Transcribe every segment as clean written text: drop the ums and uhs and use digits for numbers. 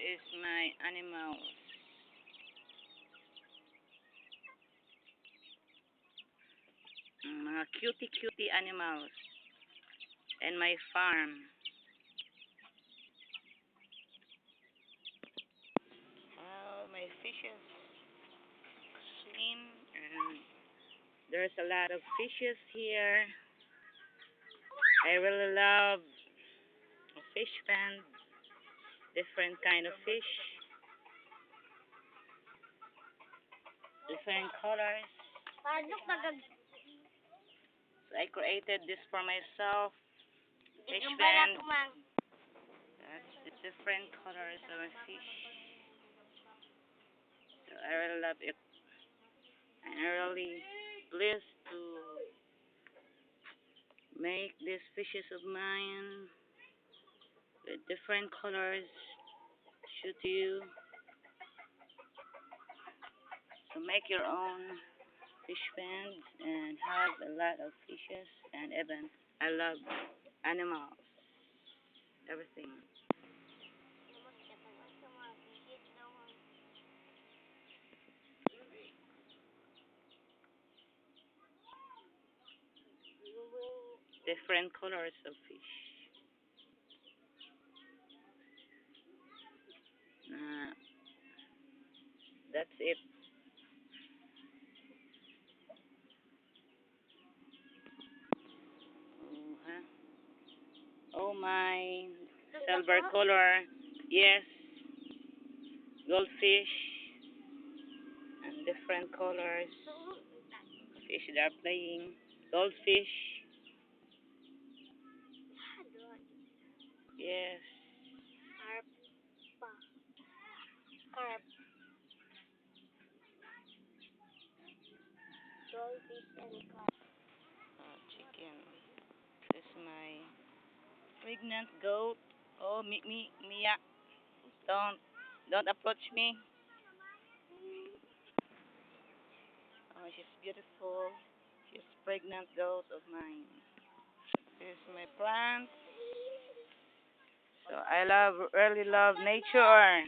is my animals. Mga cutie animals. And my farm. My fishes swim, and there's a lot of fishes here. I really love a fish pond, different kind of fish, different colors. So I created this for myself, fish pond. That's the different colors of a fish. So I really love it. I'm really blessed to make these fishes of mine with different colors. Shoot you to make your own fish pens and have a lot of fishes, and even I love animals, everything. Different colors of fish. Uh, that's it. Uh-huh. Oh my, silver color. Yes, goldfish and different colors. Fish that are playing. Goldfish. Yes. Chicken. This is my pregnant goat. Oh, Mia. Don't approach me. Oh, she's beautiful. She's pregnant goat of mine. This is my plant. So I really love nature.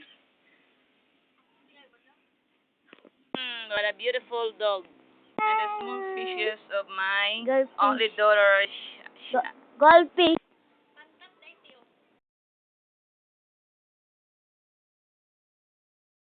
What a beautiful dog. And the small fishes of my Goldfish. only daughter. Goldfish.